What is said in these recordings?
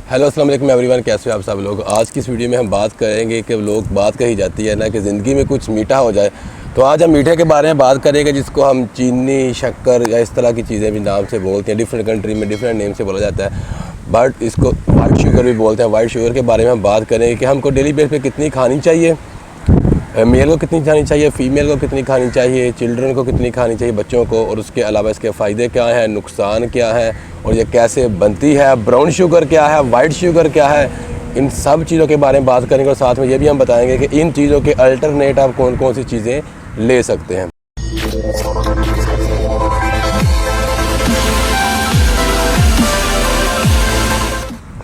Hello अस्सलाम वालेकुम everyone, कैसे हो आप सब लोग। आज की इस वीडियो में हम बात करेंगे कि लोग बात कही जाती है ना कि ज़िंदगी में कुछ मीठा हो जाए, तो आज हम मीठे के बारे में बात करेंगे जिसको हम चीनी, शक्कर या इस तरह की चीज़ें भी नाम से बोलते हैं। डिफरेंट कंट्री में डिफरेंट नेम से बोला जाता है, बट इसको वाइट शुगर भी बोलते हैं। वाइट शुगर के बारे में हम बात करेंगे कि हमको डेली बेस पे कितनी खानी चाहिए, मेल को कितनी खानी चाहिए, फ़ीमेल को कितनी खानी चाहिए, चिल्ड्रन को कितनी खानी चाहिए, बच्चों को, और उसके अलावा इसके फ़ायदे क्या हैं, नुकसान क्या है, और ये कैसे बनती है, ब्राउन शुगर क्या है, वाइट शुगर क्या है, इन सब चीज़ों के बारे में बात करेंगे। और साथ में ये भी हम बताएंगे कि इन चीज़ों के अल्टरनेट आप कौन कौन सी चीज़ें ले सकते हैं।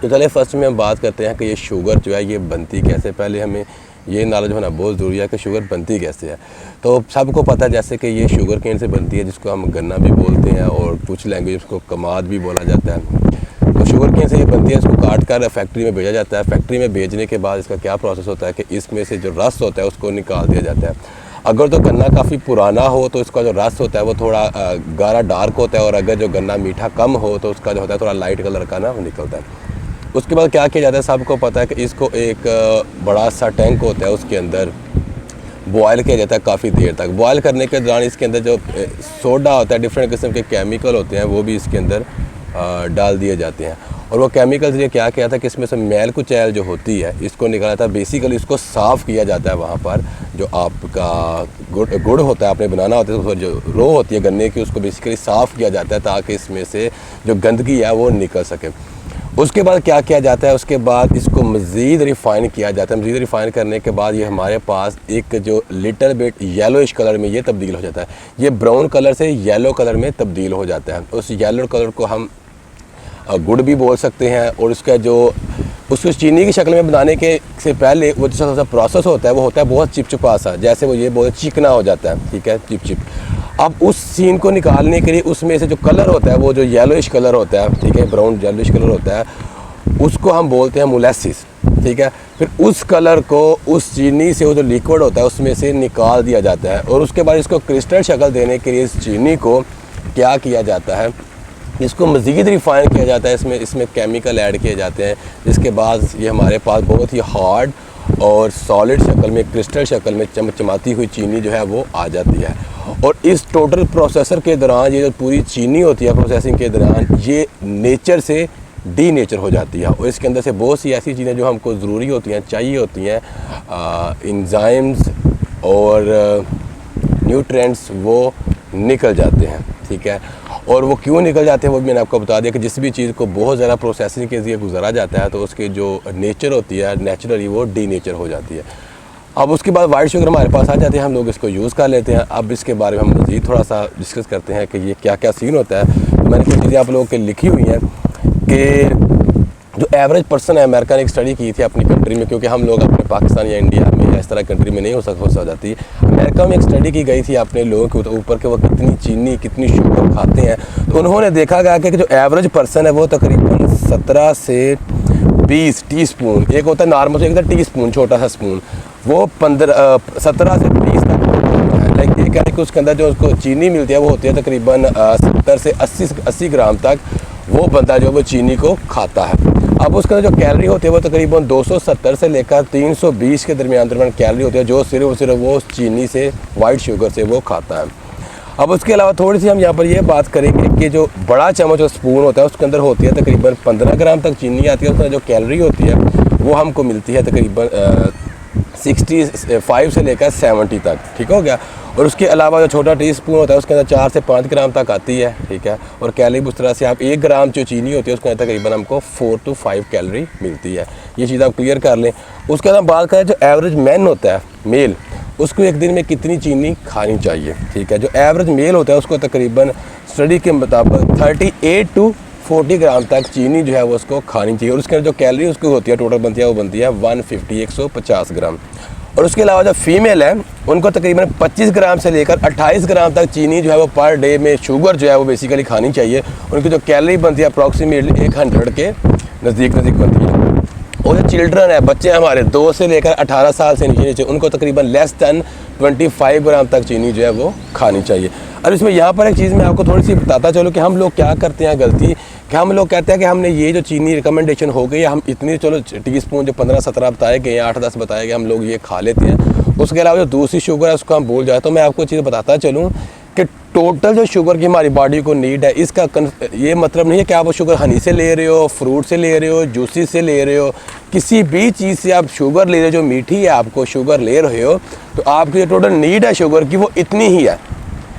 तो चलिए फर्स्ट में हम बात करते हैं कि ये शुगर जो है ये बनती कैसे। पहले हमें ये नॉलेज होना बहुत ज़रूरी है कि शुगर बनती कैसे है। तो सबको पता है जैसे कि ये शुगर केन से बनती है, जिसको हम गन्ना भी बोलते हैं और कुछ लैंग्वेज को कमाद भी बोला जाता है। तो शुगर केन से ये बनती है, इसको काट कर फैक्ट्री में भेजा जाता है। फैक्ट्री में भेजने के बाद इसका क्या प्रोसेस होता है कि इसमें से जो रस होता है उसको निकाल दिया जाता है। अगर तो गन्ना काफ़ी पुराना हो तो इसका जो रस होता है वो थोड़ा गाढ़ा डार्क होता है, और अगर जो गन्ना मीठा कम हो तो उसका जो होता है थोड़ा लाइट कलर का ना वो निकलता है। उसके बाद क्या किया जाता है, सबको पता है कि इसको एक बड़ा सा टैंक होता है, उसके अंदर बॉयल किया जाता है काफ़ी देर तक। बॉयल करने के दौरान इसके अंदर जो सोडा होता है, डिफरेंट किस्म के केमिकल होते हैं, वो भी इसके अंदर डाल दिए जाते हैं। और वो केमिकल्स ये क्या किया था कि इसमें से मैल कुचैल जो होती है इसको निकाला था। बेसिकली इसको साफ़ किया जाता है। वहाँ पर जो आपका गुड़ होता है, आपने बनाना होता है, तो जो रो होती है गन्ने की, उसको बेसिकली साफ़ किया जाता है ताकि इसमें से जो गंदगी है वो निकल सके। उसके बाद क्या किया जाता है, उसके बाद इसको मज़ीद रिफ़ाइन किया जाता है। मज़ीद रिफ़ाइन करने के बाद ये हमारे पास एक जो लिटल बिट येलोइश कलर में ये तब्दील हो जाता है। ये ब्राउन कलर से येलो कलर में तब्दील हो जाता है। उस येलो कलर को हम गुड़ भी बोल सकते हैं। और उसका जो उसको चीनी की शक्ल में बनाने के से पहले वो जो सा प्रोसेस होता है वो होता है बहुत चिपचिपा सा, जैसे वो ये बहुत चिकना हो जाता है, ठीक है, चिप। अब उस सीन को निकालने के लिए उसमें से जो कलर होता है वो जो येलोइश कलर होता है, ठीक है, ब्राउन येलोइश कलर होता है, उसको हम बोलते हैं मोलेसिस, ठीक है। फिर उस कलर को उस चीनी से वो जो लिक्विड होता है उसमें से निकाल दिया जाता है। और उसके बाद इसको क्रिस्टल शक्ल देने के लिए इस चीनी को क्या किया जाता है, इसको मज़ीद रिफ़ाइन किया जाता है। इसमें केमिकल ऐड किए जाते हैं, जिसके बाद ये हमारे पास बहुत ही हार्ड और सॉलिड शक्ल में, क्रिस्टल शक्ल में चमचमाती हुई चीनी जो है वो आ जाती है। और इस टोटल प्रोसेसर के दौरान ये जो पूरी चीनी होती है प्रोसेसिंग के दौरान, ये नेचर से डी नेचर हो जाती है। और इसके अंदर से बहुत सी ऐसी चीज़ें जो हमको ज़रूरी होती हैं, चाहिए होती हैं, एंजाइम्स और न्यूट्रिएंट्स, वो निकल जाते हैं, ठीक है। और वो क्यों निकल जाते हैं वो भी मैंने आपको बता दिया कि जिस भी चीज़ को बहुत ज़्यादा प्रोसेसिंग के ज़रिए गुजारा जाता है तो उसकी जो नेचर होती है नेचुरली वो डी नेचर हो जाती है। अब उसके बाद वाइट शुगर हमारे पास आ जाते हैं, हम लोग इसको यूज़ कर लेते हैं। अब इसके बारे में हम मज़ीद थोड़ा सा डिस्कस करते हैं कि ये क्या क्या सीन होता है। तो मैंने कुछ चीज़ें आप लोगों के लिखी हुई हैं कि जो एवरेज पर्सन है, अमेरिका ने एक स्टडी की थी अपनी कंट्री में, क्योंकि हम लोग अपने पाकिस्तान या इंडिया में या इस तरह कंट्री में नहीं हो जाती। अमेरिका में एक स्टडी की गई थी अपने लोगों के ऊपर कि वो कितनी चीनी, कितनी शुगर खाते हैं। तो उन्होंने देखा गया कि जो एवरेज पर्सन है वो तकरीबन 17 से 20 टीस्पून, एक होता है नॉर्मल, एक होता है टीस्पून, छोटा सा स्पून, वो 17 से 20 तक है। लाइक ये कह रहे कि उसके अंदर जो उसको चीनी मिलती है वो होती है तकरीबन 70 से 80 ग्राम तक वो बंदा जो वो चीनी को खाता है। अब उसका जो कैलोरी होती है वो तकरीबन 270 से लेकर 320 के दरमियान कैलोरी होती है, जो सिर्फ और सिर्फ वो चीनी से, वाइट शुगर से वो खाता है। अब उसके अलावा थोड़ी सी हम यहाँ पर ये बात करेंगे कि जो बड़ा चम्मच और स्पून होता है उसके अंदर होती है तकरीबन 15 ग्राम तक चीनी आती है। उसका जो कैलोरी होती है वो हमको मिलती है तकरीबन 65 से लेकर 70 तक, ठीक हो गया। और उसके अलावा जो छोटा टीस्पून होता है उसके अंदर 4 से 5 ग्राम तक आती है, ठीक है। और कैलोरी उस तरह से आप 1 ग्राम जो चीनी होती है उसके अंदर तकरीबन हमको 4 से 5 कैलोरी मिलती है। ये चीज़ आप क्लियर कर लें। उसके बाद हम बात करें जो एवरेज मैन होता है, मेल, उसको एक दिन में कितनी चीनी खानी चाहिए, ठीक है। जो एवरेज मेल होता है उसको तकरीबन स्टडी के मुताबिक 38 से 40 ग्राम तक चीनी जो है वो उसको खानी चाहिए। और उसके अंदर जो कैलोरी उसकी होती है टोटल बनती है वो बनती है 150 ग्राम। और उसके अलावा जो फीमेल है उनको तकरीबन 25 ग्राम से लेकर 28 ग्राम तक चीनी जो है वो पर डे में शुगर जो है वो बेसिकली खानी चाहिए। उनकी जो कैलोरी बनती है अप्रॉक्सीमेटली 100 के नज़दीक बनती है। और जो चिल्ड्रन है, बच्चे हमारे 2 से लेकर 18 साल से नीचे, उनको तकरीबन लेस दैन 25 ग्राम तक चीनी जो है वो खानी चाहिए। अब इसमें यहाँ पर एक चीज़ मैं आपको थोड़ी सी बताता चलूँ कि हम लोग क्या करते हैं गलती कि हम लोग कहते हैं कि हमने ये जो चीनी रिकमेंडेशन हो गई है, हम इतनी चलो टी स्पून जो 15-17 बताए गए, 8-10 बताए गए, हम लोग ये खा लेते हैं। उसके अलावा जो दूसरी शुगर है उसको हम भूल जाए। तो मैं आपको चीज़ बताता चलूँ कि टोटल जो शुगर की हमारी बॉडी को नीड है, इसका ये मतलब नहीं है कि आप वो शुगर हनी से ले रहे हो, फ्रूट से ले रहे हो, जूसी से ले रहे हो, किसी भी चीज़ से आप शुगर ले रहे हो जो मीठी है, आपको शुगर ले रहे हो, तो आपकी जो टोटल नीड है शुगर की वो इतनी ही है।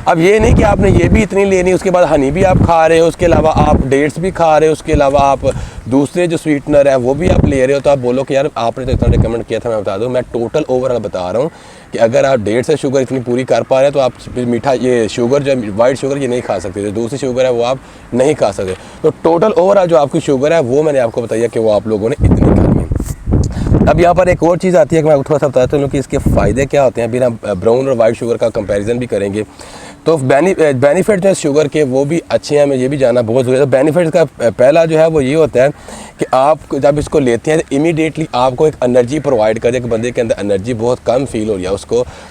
अब ये नहीं कि आपने ये भी इतनी लेनी, उसके बाद हनी भी आप खा रहे हो, उसके अलावा आप डेट्स भी खा रहे हो, उसके अलावा आप दूसरे जो स्वीटनर है वो भी आप ले रहे हो। तो आप बोलो कि यार आपने तो इतना रिकमेंड किया था, मैं बता दूं, मैं टोटल ओवरऑल बता रहा हूँ कि अगर आप डेट्स से शुगर इतनी पूरी कर पा रहे हैं तो आप मीठा ये शुगर जो वाइट शुगर ये नहीं खा सकते, जो दूसरी शुगर है वो आप नहीं खा सकते। तो टोटल ओवरऑल जो आपकी शुगर है वो मैंने आपको बताया कि वो आप लोगों ने इतनी करनी। अब यहाँ पर एक और चीज़ आती है कि मैं थोड़ा सा बताता हूँ कि इसके फ़ायदे क्या होते हैं। बिना ब्राउन और वाइट शुगर का कंपैरिजन भी करेंगे तो बेनिफिट जो है शुगर के वो भी अच्छे हैं, हमें ये भी जानना बहुत ज़रूरी है। तो बेनिफिट का पहला जो है वो ये होता है कि आप जब इसको लेते हैं तो इमीडिएटली आपको एक एनर्जी प्रोवाइड कर दे, कि बंदे के अंदर एनर्जी बहुत कम फील हो रही है,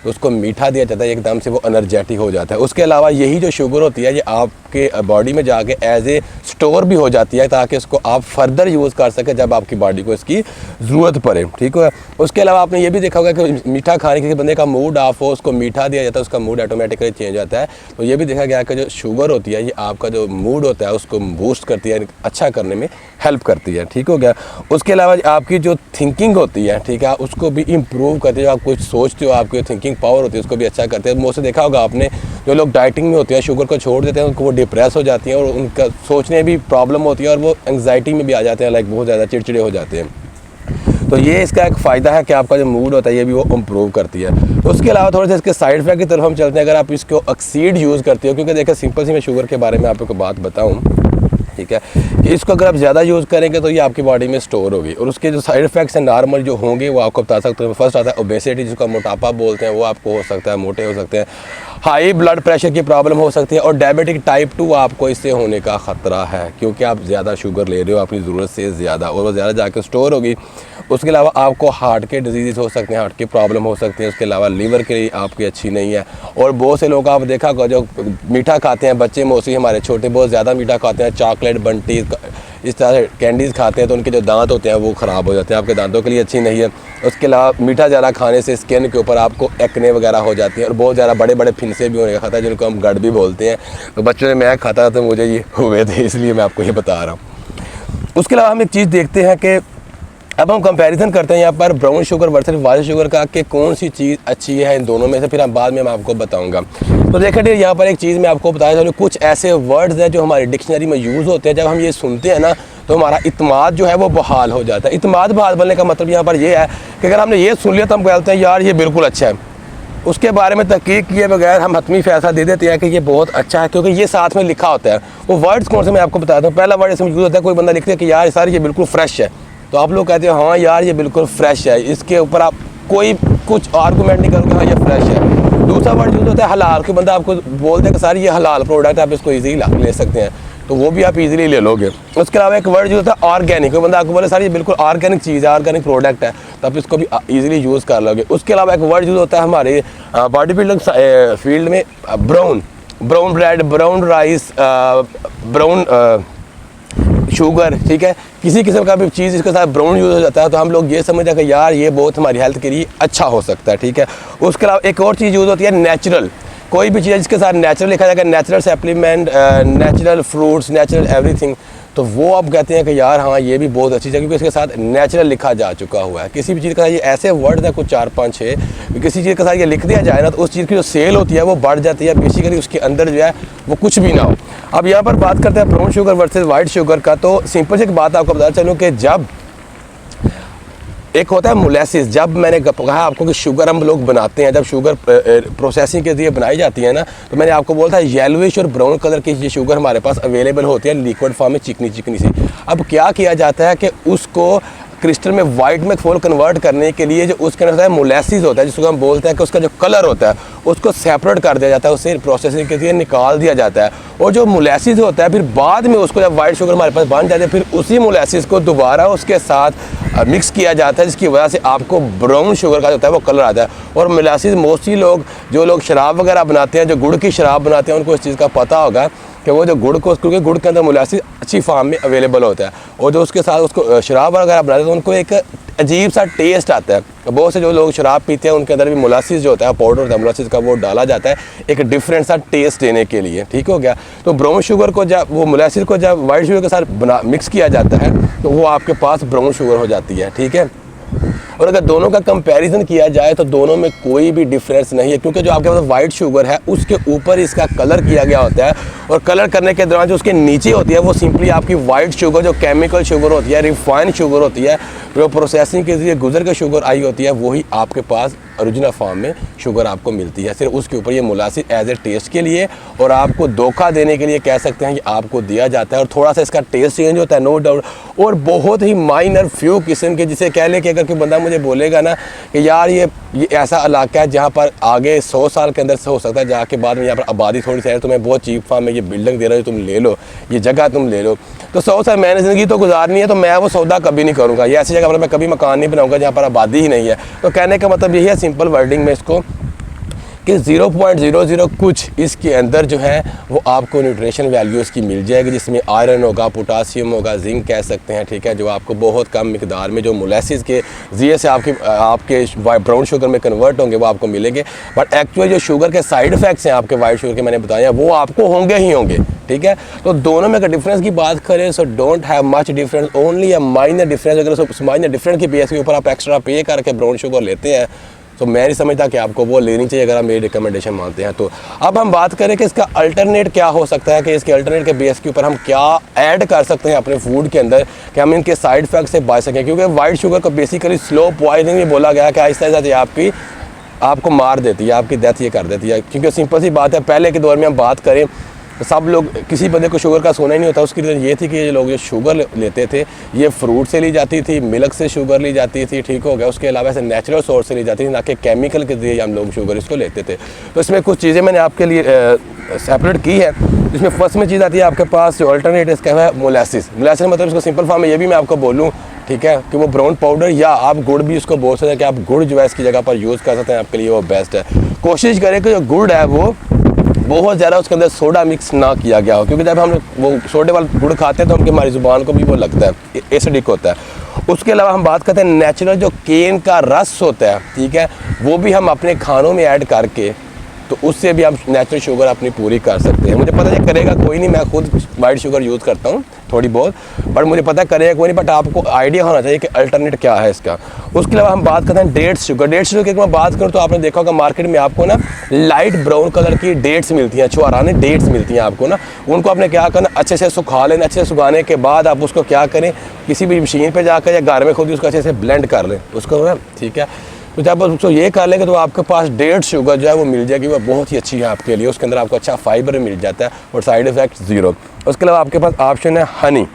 उसको मीठा दिया जाता है, एकदम से वो एनर्जेटिक हो जाता है। उसके अलावा यही जो शुगर होती है ये आपके बॉडी में जाके एज ए स्टोर भी हो जाती है, ताकि इसको आप फर्दर यूज़ कर सकें जब आपकी बॉडी को इसकी ज़रूरत पड़े, ठीक है। उसके अलावा आपने ये भी देखा होगा कि मीठा खाने किसी बंदे का मूड ऑफ हो, उसको मीठा दिया जाता है, उसका मूड ऑटोमेटिकली चेंज होता है। तो ये भी देखा गया कि जो शुगर होती है ये आपका जो मूड होता है उसको बूस्ट करती है, अच्छा करने में हेल्प करती है, ठीक हो गया। उसके अलावा आपकी जो थिंकिंग होती है, ठीक है, उसको भी इम्प्रूव करती है। आप कुछ सोचते हो, आपकी थिंकिंग पावर होती है उसको भी अच्छा करते हैं। मोस्टली देखा होगा आपने, जो लोग डाइटिंग में होते हैं शुगर को छोड़ देते हैं उनको वो डिप्रेस हो जाती हैं और उनका सोचने में भी प्रॉब्लम होती है और वो एंग्जाइटी में भी आ जाते हैं, लाइक बहुत ज़्यादा चिड़चिड़े हो जाते हैं। तो ये इसका एक फ़ायदा है कि आपका जो मूड होता है ये भी वो इम्प्रूव करती है। उसके अलावा थोड़ा सा इसके साइड इफेक्ट की तरफ हम चलते हैं। अगर आप इसको एक्सीड यूज़ करते हो, क्योंकि देखिए सिंपल सी मैं शुगर के बारे में आपको बात बताऊं, ठीक है, कि इसको अगर आप ज़्यादा यूज़ करेंगे तो ये आपकी बॉडी में स्टोर होगी और उसके जो साइड इफेक्ट्स हैं नॉर्मल जो होंगे वो आपको बता सकते हैं। फर्स्ट आता है ओबेसिटी, जिसको मोटापा बोलते हैं, वो आपको हो सकता है, मोटे हो सकते हैं, हाई ब्लड प्रेशर की प्रॉब्लम हो सकती है और डायबिटिक टाइप 2 आपको इससे होने का ख़तरा है, क्योंकि आप ज़्यादा शुगर ले रहे हो अपनी ज़रूरत से ज़्यादा और वो ज़्यादा जाकर स्टोर होगी। उसके अलावा आपको हार्ट के डिजीज़ हो सकते हैं, हार्ट की प्रॉब्लम हो सकती है। उसके अलावा लीवर के लिए आपकी अच्छी नहीं है। और बहुत से लोग आप देखा जो मीठा खाते हैं, बच्चे मोस्टली हमारे छोटे बहुत ज़्यादा मीठा खाते हैं, चॉकलेट, बंटी, इस तरह से कैंडीज़ खाते हैं, तो उनके जो दांत होते हैं वो ख़राब हो जाते हैं, आपके दांतों के लिए अच्छी नहीं है। उसके अलावा मीठा ज़्यादा खाने से स्किन के ऊपर आपको एक्ने वगैरह हो जाती है और बहुत ज़्यादा बड़े बड़े फिनसे भी होने का खतरा है, जिनको हम गड़ भी बोलते हैं। तो बच्चों में मैं खाता था तो मुझे ये हुए थे, इसलिए मैं आपको ये बता रहा हूँ। उसके अलावा हम एक चीज़ देखते हैं कि अब हम कंपैरिजन करते हैं यहाँ पर brown sugar versus white sugar का, कि कौन सी चीज़ अच्छी है इन दोनों में से, फिर हम बाद में मैं आपको बताऊंगा। तो देखिए यहाँ पर एक चीज़ मैं आपको बताया चलूँ, कुछ ऐसे वर्ड्स हैं जो हमारी डिक्शनरी में यूज़ होते हैं, जब हम ये सुनते हैं ना तो हमारा इत्माद जो है वो बहाल हो जाता है। इत्माद बहाल बनने का मतलब यहाँ पर ये है कि अगर हमने ये सुन लिया तो हम कहते हैं यार ये बिल्कुल अच्छा है, उसके बारे में तहकीक किए बगैर हम हतमी फैसला दे देते हैं कि ये बहुत अच्छा है, क्योंकि ये साथ में लिखा होता है। वो वर्ड्स कौन से मैं आपको बताता हूँ। पहला वर्ड इसमें यूज़ होता है, कोई बंदा लिखता है कि यार सर ये बिल्कुल फ्रेश है, तो आप लोग कहते हैं हाँ यार ये बिल्कुल फ्रेश है, इसके ऊपर आप कोई कुछ आर्गूमेंट नहीं करोगे, हाँ ये फ्रेश है। दूसरा वर्ड यूज़ होता है हलाल, कोई बंदा आपको बोलते हैं कि सर ये हलाल प्रोडक्ट है, आप इसको ईजीली ले सकते हैं, तो वो भी आप इजीली ले लोगे। उसके अलावा एक वर्ड जो होता है ऑर्गेनिक, कोई बंदा आपको बोले सर ये बिल्कुल ऑर्गेनिक चीज़ है, ऑर्गेनिक प्रोडक्ट है, तो आप इसको भी इजीली यूज़ कर लोगे। उसके अलावा एक वर्ड यूज़ होता है हमारे बॉडी बिल्डिंग फील्ड में, brown bread, brown rice, brown sugar, ठीक है, किसी किस्म का भी चीज़ इसके साथ ब्राउन यूज़ हो जाता है तो हम लोग ये समझते हैं कि यार ये बहुत हमारी हेल्थ के लिए अच्छा हो सकता है, ठीक है। उसके अलावा एक और चीज़ यूज़ होती है नेचुरल, कोई भी चीज़ जिसके साथ नेचुरल लिखा जाएगा, natural supplement, natural fruits, natural everything, तो वो आप कहते हैं कि यार हाँ ये भी बहुत अच्छी चीज़ है, क्योंकि इसके साथ नेचुरल लिखा जा चुका हुआ है। किसी भी चीज़ का ये ऐसे वर्ड है कुछ 4-5 6, किसी चीज़ के साथ ये लिख दिया जाए ना तो उस चीज़ की जो सेल होती है वो बढ़ जाती है, बेसिकली उसके अंदर जो है वो कुछ भी ना हो। अब यहाँ पर बात करते हैं brown sugar versus white sugar का, तो सिंपल सी एक बात आपको बता चलूँ कि जब एक होता है मोलेसिस, जब मैंने कहा आपको कि शुगर हम लोग बनाते हैं, जब शुगर प्रोसेसिंग के लिए बनाई जाती है ना, तो मैंने आपको बोला था येलोइश और ब्राउन कलर की ये शुगर हमारे पास अवेलेबल होती है लिक्विड फॉर्म में, चिकनी चिकनी सी। अब क्या किया जाता है कि उसको क्रिस्टल में वाइट में फुल कन्वर्ट करने के लिए जो उसके अंदर मोलेसिस होता है, जिसको हम बोलते हैं कि उसका जो कलर होता है उसको सेपरेट कर दिया जाता है, उससे प्रोसेसिंग के लिए निकाल दिया जाता है। और जो मोलेसिस होता है फिर बाद में उसको जब वाइट शुगर हमारे पास बन जाती है, फिर उसी मोलेसिस को दोबारा उसके साथ मिक्स किया जाता है, जिसकी वजह से आपको ब्राउन शुगर का होता है वो कलर आता है। और मोलेसिस मोस्टली लोग जो लोग शराब वगैरह बनाते हैं, जो गुड़ की शराब बनाते हैं, उनको इस चीज़ का पता होगा कि वो जो गुड़ को, क्योंकि गुड़ के अंदर मोलासिस अच्छी फार्म में अवेलेबल होता है और जो उसके साथ उसको शराब वगैरह बनाते हैं तो उनको एक अजीब सा टेस्ट आता है। बहुत से जो लोग शराब पीते हैं उनके अंदर भी मोलासिस जो होता है, पाउडर होता है मोलासिस का, वो डाला जाता है एक डिफरेंट सा टेस्ट देने के लिए। ठीक हो गया। तो ब्राउन शुगर को जब वो मोलासिस को जब वाइट शुगर के साथ मिक्स किया जाता है तो वो आपके पास ब्राउन शुगर हो जाती है। ठीक है। और अगर दोनों का कंपैरिजन किया जाए तो दोनों में कोई भी डिफरेंस नहीं है, क्योंकि जो आपके पास वाइट शुगर है उसके ऊपर इसका कलर किया गया होता है और कलर करने के दौरान जो उसके नीचे होती है वो सिंपली आपकी वाइट शुगर, जो केमिकल शुगर होती है, रिफाइंड शुगर होती है, जो प्रोसेसिंग के जरिए गुजर के शुगर आई होती है, वही आपके पास ओरिजिनल फॉर्म में शुगर आपको मिलती है। सिर्फ उसके ऊपर ये मोलासिस एज ए टेस्ट के लिए और आपको धोखा देने के लिए कह सकते हैं कि आपको दिया जाता है और थोड़ा सा इसका टेस्ट चेंज होता है, नो डाउट। और बहुत ही माइनर फ्यू किस्म के, जिसे कह ले कि अगर कोई बंदा मुझे बोलेगा ना कि यार ये ऐसा इलाका है जहाँ पर आगे 100 साल के अंदर से हो सकता है जाके बाद में यहाँ पर आबादी थोड़ी सी है, तुम्हें बहुत चीप फार्म में ये बिल्डिंग दे रहा है, तुम ले लो, ये जगह तुम ले लो, तो 100 साल मैंने ज़िंदगी तो गुजारनी है, तो मैं वो सौदा कभी नहीं करूँगा। ये ऐसी जगह पर मैं कभी मकान नहीं बनाऊँगा जहाँ पर आबादी ही नहीं है। तो कहने का मतलब यही है सिंपल वर्डिंग में इसको कि 0.00 कुछ इसके अंदर जो है वो आपको न्यूट्रिशन वैल्यू इसकी मिल जाएगी, जिसमें आयरन होगा, पोटासियम होगा, जिंक कह सकते हैं। ठीक है। जो आपको बहुत कम मिकदार में जो मोलासिस के ज़रिए से आपके ब्राउन शुगर में कन्वर्ट होंगे वो आपको मिलेंगे। बट एक्चुअली जो शुगर के साइड इफ़ेक्ट्स हैं आपके वाइट शुगर के मैंने बताया वो आपको होंगे ही होंगे। ठीक है। तो दोनों में अगर डिफरेंस की बात करें so don't have much difference, only a minor difference. अगर उस माइनर डिफरेंस की बेस के ऊपर आप एक्स्ट्रा पे करके ब्राउन शुगर लेते हैं तो मैं नहीं समझता कि आपको वो लेनी चाहिए अगर आप मेरी रिकमेंडेशन मानते हैं। तो अब हम बात करें कि इसका अल्टरनेट क्या हो सकता है, कि इसके अल्टरनेट के बेस के ऊपर हम क्या ऐड कर सकते हैं अपने फूड के अंदर कि हम इनके साइड इफेक्ट से बच सकें। क्योंकि वाइट शुगर को बेसिकली स्लो पॉइजनिंग भी बोला गया है कि आहिस्ता आहिस्ता आपको मार देती है, आपकी डेथ ये कर देती है। क्योंकि सिंपल सी बात है, पहले के दौर में हम बात करें तो सब लोग, किसी बंदे को शुगर का सोना ही नहीं होता। उसकी रीज़न ये थी कि ये लोग जो शुगर लेते थे ये फ्रूट से ली जाती थी, मिल्क से शुगर ली जाती थी। ठीक हो गया। उसके अलावा ऐसे नेचुरल सोर्स से ली जाती थी, ना कि केमिकल के जरिए हम लोग शुगर इसको लेते थे। तो इसमें कुछ चीज़ें मैंने आपके लिए सेपरेट की है। इसमें फर्स्ट में चीज़ आती है आपके पास जो अल्टरनेट इसका है मोलासिस। मोलासिस मतलब इसको सिंपल फॉर्म में ये भी मैं आपको बोलूँ, ठीक है, कि वो ब्राउन पाउडर या आप गुड़ भी उसको बोल सकते हैं कि आप गुड़ जो है इसकी जगह पर यूज़ कर सकते हैं, आपके लिए वो बेस्ट है। कोशिश करें कि जो गुड़ है वो बहुत ज़्यादा उसके अंदर सोडा मिक्स ना किया गया हो, क्योंकि जब हम वो सोडे वाला गुड़ खाते हैं तो उनकी हमारी ज़ुबान को भी वो लगता है, एसिडिक होता है। उसके अलावा हम बात करते हैं नेचुरल जो केन का रस होता है, ठीक है, वो भी हम अपने खानों में ऐड करके तो उससे भी हम नेचुरल शुगर अपनी पूरी कर सकते हैं। मुझे पता है करेगा कोई नहीं, मैं खुद वाइट शुगर यूज़ करता हूँ थोड़ी बहुत, बट मुझे पता है करेगा कोई नहीं, बट आपको आइडिया होना चाहिए कि अल्टरनेट क्या है इसका। उसके अलावा हम बात करते हैं डेट्स शुगर। डेट्स शुगर की मैं बात करूँ तो आपने देखा होगा मार्केट में आपको ना लाइट ब्राउन कलर की डेट्स मिलती हैं, छुआराने डेट्स मिलती हैं आपको ना। उनको आपने क्या करना, अच्छे से सुखा लेना। अच्छे से सुखाने के बाद आप उसको क्या करें, किसी भी मशीन पर जाकर या घर में खुद उसको अच्छे से ब्लेंड कर लें उसको ना, ठीक है। तो जब उसको ये कर लेंगे तो आपके पास डेट्स शुगर जो है वो मिल जाएगी, वो बहुत ही अच्छी है आपके लिए। उसके अंदर आपको अच्छा फाइबर मिल जाता है और साइड इफ़ेक्ट ज़ीरो। उसके अलावा आपके पास ऑप्शन है हनी।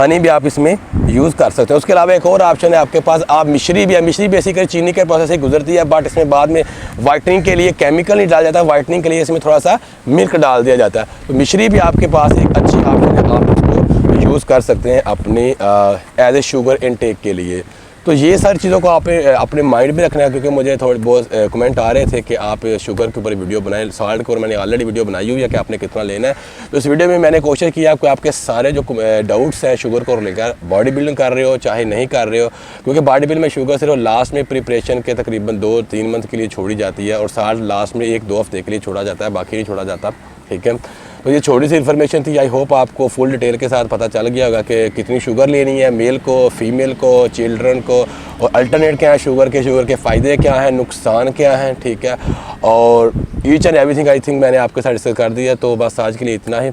हनी भी आप इसमें यूज़ कर सकते हैं। उसके अलावा एक और ऑप्शन है आपके पास, आप मिश्री भी है। मिश्री बेसिकली चीनी के प्रोसेस से गुजरती है, बट इसमें बाद में वाइटनिंग के लिए केमिकल नहीं डाला जाता, वाइटनिंग के लिए इसमें थोड़ा सा मिल्क डाल दिया जाता है। तो मिश्री भी आपके पास एक अच्छी ऑप्शन है, आप उसको यूज़ कर सकते हैं अपने एज ए शुगर इनटेक के लिए। तो ये सारी चीज़ों को आप अपने माइंड में रखना है, क्योंकि मुझे थोड़े बहुत कमेंट आ रहे थे कि आप शुगर के ऊपर वीडियो बनाएं। साल्ट के ऊपर मैंने ऑलरेडी वीडियो बनाई हुई है कि आपने कितना लेना है। तो इस वीडियो में मैंने कोशिश किया आपको आपके सारे जो डाउट्स हैं शुगर को लेकर, बॉडी बिल्डिंग कर रहे हो चाहे नहीं कर रहे हो, क्योंकि बॉडी बिल्डिंग में शुगर सिर्फ लास्ट में प्रिपरेशन के तकरीबन 2-3 मंथ के लिए छोड़ी जाती है और साल्ट लास्ट में 1-2 हफ्ते के लिए छोड़ा जाता है, बाकी नहीं छोड़ा जाता, ठीक है। तो ये छोटी सी इन्फॉर्मेशन थी। आई होप आपको फुल डिटेल के साथ पता चल गया होगा कि कितनी शुगर लेनी है मेल को, फीमेल को, चिल्ड्रन को, और अल्टरनेट क्या है शुगर के फ़ायदे क्या हैं, नुकसान क्या हैं, ठीक है। और each and everything I think मैंने आपके साथ डिस्कस कर दिया। तो बस आज के लिए इतना ही।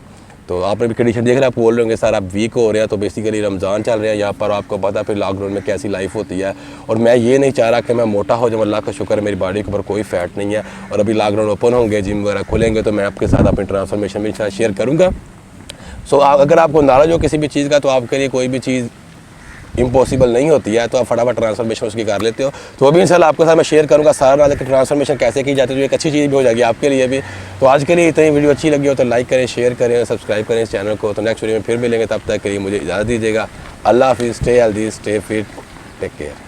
तो आपने भी कंडीशन देख रहे हैं, आप बोल रहे होंगे सर आप वीक हो रहे हैं, तो बेसिकली रमज़ान चल रहे हैं यहाँ पर, आपको पता फिर लॉकडाउन में कैसी लाइफ होती है। और मैं ये नहीं चाह रहा कि मैं मोटा हो जाऊँ, अल्लाह का शुक्र है मेरी बॉडी के ऊपर कोई फैट नहीं है। और अभी लॉकडाउन ओपन होंगे, जिम वगैरह खुलेंगे, तो मैं आपके साथ अपनी ट्रांसफॉर्मेशन भी शेयर करूँगा। सो अगर आपको नाराज़ हो किसी भी चीज़ का, तो आपके लिए कोई भी चीज़ इम्पॉसिबल नहीं होती है, तो आप फटाफट ट्रांसफॉर्मेशन उसकी कर लेते हो। तो अभी इंशाल्लाह आपके साथ मैं शेयर करूँगा सारा नॉलेज कि ट्रांसफॉर्मेशन कैसे की जाती है, तो एक अच्छी चीज़ भी हो जाएगी आपके लिए भी। तो आज के लिए इतनी वीडियो अच्छी लगी हो तो लाइक करें, शेयर करें, सब्सक्राइब करें इस चैनल को। तो नेक्स्ट वीडियो में फिर मिलेंगे, तब तक के लिए मुझे इजाज़त दीजिएगा। अल्लाह हाफिज़, stay healthy, stay fit, take care.